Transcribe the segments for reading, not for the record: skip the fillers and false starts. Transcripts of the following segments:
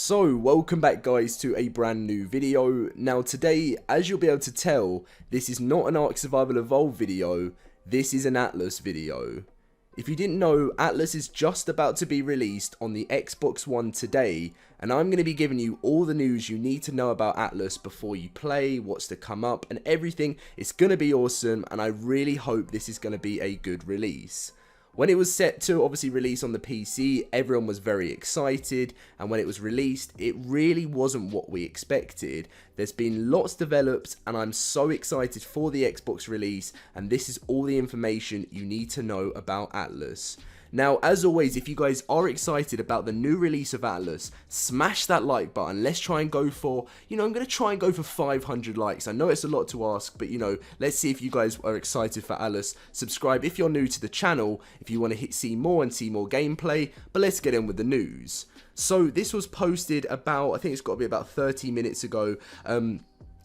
So, welcome back guys to a brand new video. Now today, as you'll be able to tell, this is not an Ark Survival Evolved video, this is an Atlas video. If you didn't know, Atlas is just about to be released on the Xbox One today, and I'm going to be giving you all the news you need to know about Atlas before you play, what's to come up, and everything. It's going to be awesome, and I really hope this is going to be a good release. When it was set to obviously release on the PC, everyone was very excited, and when it was released, it really wasn't what we expected. There's been lots developed, and I'm so excited for the Xbox release, and this is all the information you need to know about Atlas. Now, as always, if you guys are excited about the new release of Atlas, smash that like button. Let's try and go for, I'm going to try and go for 500 likes. I know it's a lot to ask, but, let's see if you guys are excited for Atlas. Subscribe if you're new to the channel, if you want to see more gameplay, but let's get in with the news. So, this was posted about, I think it's got to be about 30 minutes ago.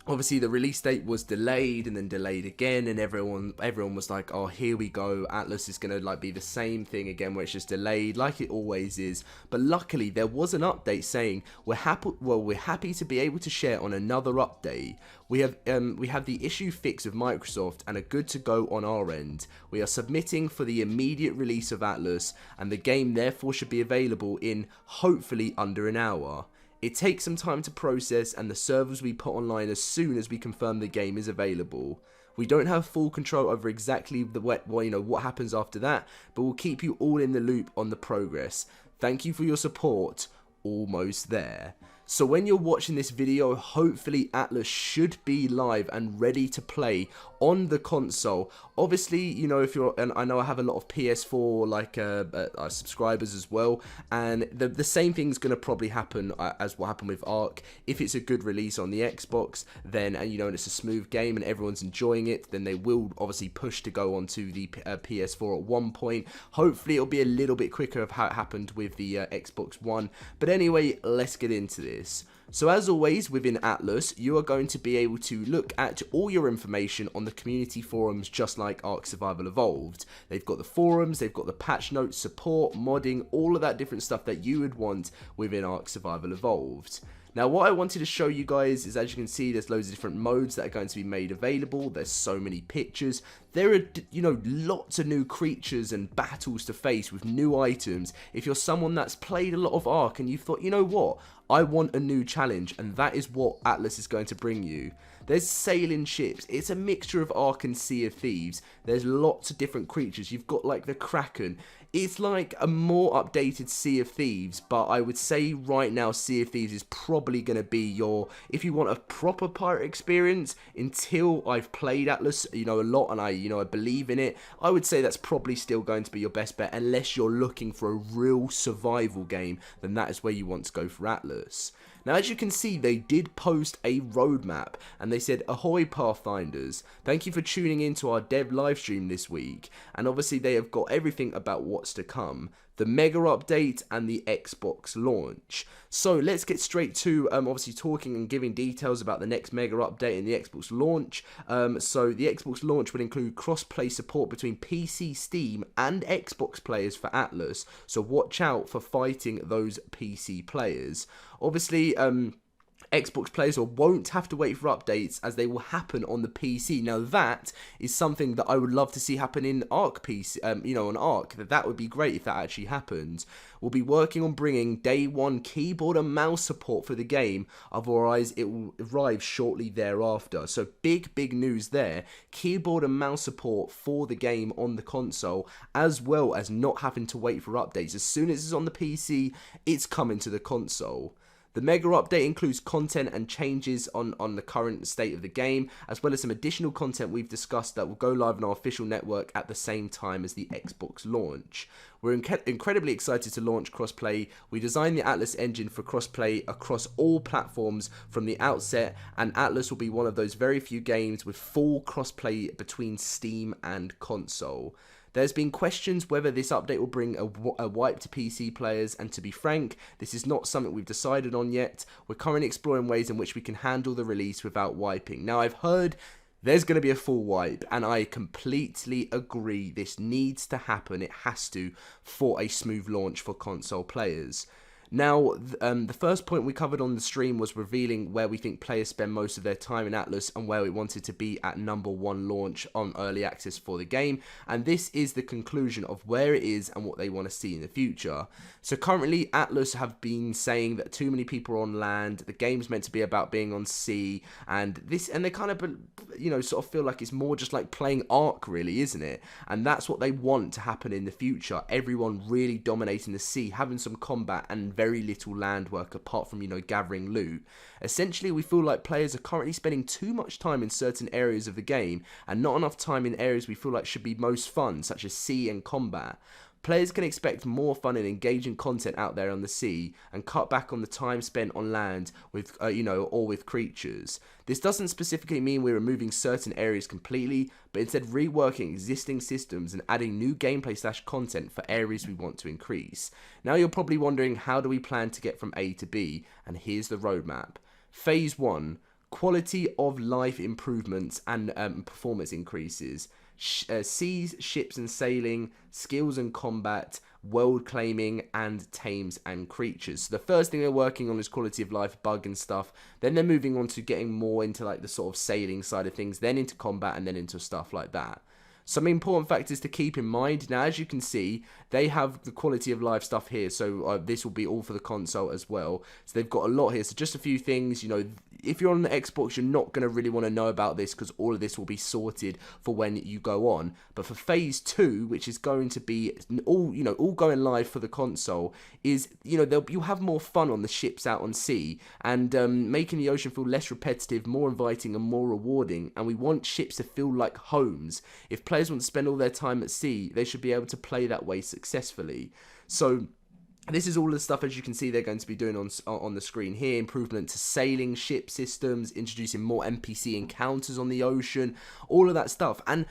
Obviously, the release date was delayed and then delayed again, and everyone was like, oh, here we go, Atlas is going to be the same thing again, where it's just delayed like it always is. But luckily, there was an update saying we're happy to be able to share on another update. We have the issue fix of Microsoft and are good to go on our end. We are submitting for the immediate release of Atlas, and the game therefore should be available in hopefully under an hour. It takes some time to process, and the servers we put online as soon as we confirm the game is available. We don't have full control over exactly what happens after that, but we'll keep you all in the loop on the progress. Thank you for your support. Almost there. So when you're watching this video, hopefully Atlas should be live and ready to play on the console. Obviously, if you're, and I know I have a lot of PS4 subscribers as well, and the same thing's going to probably happen as what happened with Ark. If it's a good release on the Xbox, then and it's a smooth game and everyone's enjoying it, then they will obviously push to go onto the PS4 at one point. Hopefully it'll be a little bit quicker of how it happened with the Xbox One. But anyway, let's get into this. So as always within Atlas, you are going to be able to look at all your information on the community forums, just like Ark Survival Evolved. They've got the forums, they've got the patch notes, support, modding, all of that different stuff that you would want within Ark Survival Evolved. Now, what I wanted to show you guys is, as you can see, there's loads of different modes that are going to be made available. There's so many pictures. There are, lots of new creatures and battles to face with new items. If you're someone that's played a lot of Ark and you've thought, you know what, I want a new challenge, and that is what Atlas is going to bring you. There's sailing ships. It's a mixture of Ark and Sea of Thieves. There's lots of different creatures. You've got like the Kraken. It's like a more updated Sea of Thieves, but I would say right now Sea of Thieves is probably going to be your, if you want a proper pirate experience, until I've played Atlas, a lot, and I believe in it, I would say that's probably still going to be your best bet, unless you're looking for a real survival game, then that is where you want to go for Atlas. Now, as you can see, they did post a roadmap, and they said, ahoy Pathfinders, thank you for tuning in to our dev livestream this week, and obviously they have got everything about what's to come, the Mega Update and the Xbox launch. So let's get straight to obviously talking and giving details about the next Mega Update and the Xbox launch. So the Xbox launch will include cross-play support between PC, Steam and Xbox players for Atlas, so watch out for fighting those PC players. Obviously, Xbox players won't have to wait for updates, as they will happen on the PC. Now that is something that I would love to see happen in Ark PC, on Ark. That would be great if that actually happens. We'll be working on bringing day one keyboard and mouse support for the game, otherwise it will arrive shortly thereafter. So big news there. Keyboard and mouse support for the game on the console, as well as not having to wait for updates. As soon as it's on the PC, it's coming to the console. The Mega Update includes content and changes on the current state of the game, as well as some additional content we've discussed that will go live on our official network at the same time as the Xbox launch. We're incredibly excited to launch crossplay. We designed the Atlas engine for crossplay across all platforms from the outset, and Atlas will be one of those very few games with full crossplay between Steam and console. There's been questions whether this update will bring a wipe to PC players, and to be frank, this is not something we've decided on yet. We're currently exploring ways in which we can handle the release without wiping. Now, I've heard there's going to be a full wipe, and I completely agree. This needs to happen. It has to, for a smooth launch for console players. Now, the first point we covered on the stream was revealing where we think players spend most of their time in Atlas and where we wanted to be at #1 launch on early access for the game, and this is the conclusion of where it is and what they want to see in the future. So currently, Atlas have been saying that too many people are on land, the game's meant to be about being on sea, and they kind of, you know, sort of feel like it's more just like playing Ark, really, isn't it? And that's what they want to happen in the future. Everyone really dominating the sea, having some combat and very little land work apart from, you know, gathering loot. Essentially, we feel like players are currently spending too much time in certain areas of the game and not enough time in areas we feel like should be most fun, such as sea and combat. Players can expect more fun and engaging content out there on the sea and cut back on the time spent on land with, you know, or with creatures. This doesn't specifically mean we're removing certain areas completely, but instead reworking existing systems and adding new gameplay/content for areas we want to increase. Now you're probably wondering, how do we plan to get from A to B? And here's the roadmap. Phase 1, quality of life improvements and performance increases. Seas, ships and sailing, skills and combat, world claiming, and tames and creatures. So the first thing they're working on is quality of life, bug and stuff. Then they're moving on to getting more into like the sort of sailing side of things, then into combat, and then into stuff like that. Some important factors to keep in mind. Now, as you can see, they have the quality of life stuff here, so this will be all for the console as well. So they've got a lot here. So just a few things, you know, if you're on the Xbox, you're not going to really want to know about this because all of this will be sorted for when you go on. But for Phase 2, which is going to be all, you know, all going live for the console, is, you know, you'll have more fun on the ships out on sea and making the ocean feel less repetitive, more inviting and more rewarding. And we want ships to feel like homes. If players want to spend all their time at sea, they should be able to play that way successfully. So this is all the stuff, as you can see, they're going to be doing on the screen here. Improvement to sailing ship systems, introducing more NPC encounters on the ocean, all of that stuff. And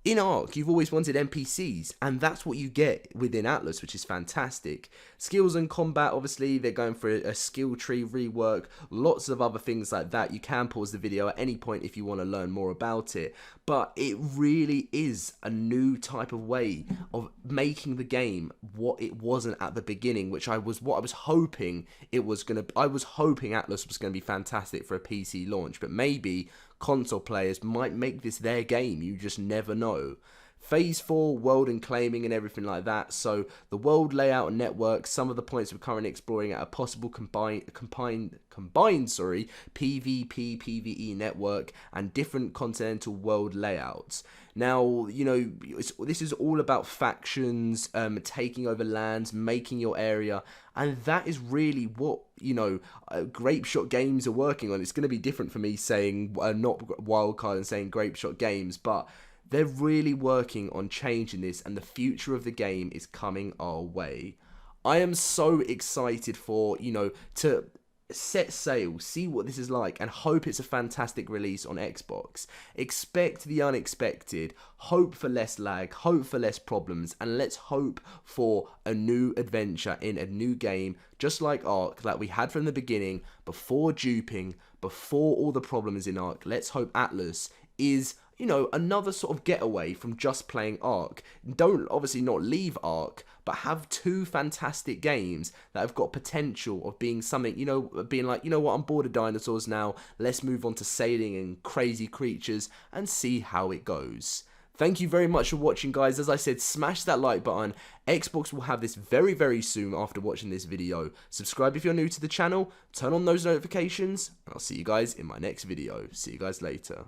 in Ark, you've always wanted NPCs, and that's what you get within Atlas, which is fantastic. Skills and combat, obviously, they're going for a skill tree rework, lots of other things like that. You can pause the video at any point if you want to learn more about it, but it really is a new type of way of making the game what it wasn't at the beginning, what I was hoping it was going to. I was hoping Atlas was going to be fantastic for a PC launch, but maybe console players might make this their game. You just never know. Phase 4, world and claiming and everything like that. So the world layout and network, some of the points we're currently exploring at a possible combined PvP, PvE network and different continental world layouts. Now, you know, this is all about factions, taking over lands, making your area, and that is really what, you know, Grape Shot Games are working on. It's going to be different for me saying, not Wildcard and saying Grape Shot Games, but they're really working on changing this, and the future of the game is coming our way. I am so excited for, you know, to set sail, see what this is like, and hope it's a fantastic release on Xbox. Expect the unexpected, hope for less lag, hope for less problems, and let's hope for a new adventure in a new game, just like Ark, that we had from the beginning, before duping, before all the problems in Ark. Let's hope Atlas is, you know, another sort of getaway from just playing Ark. Don't obviously not leave Ark, but have two fantastic games that have got potential of being something, you know, being like, you know what, I'm bored of dinosaurs now, let's move on to sailing and crazy creatures and see how it goes. Thank you very much for watching, guys. As I said, smash that like button. Xbox will have this very, very soon after watching this video. Subscribe if you're new to the channel, turn on those notifications, and I'll see you guys in my next video. See you guys later.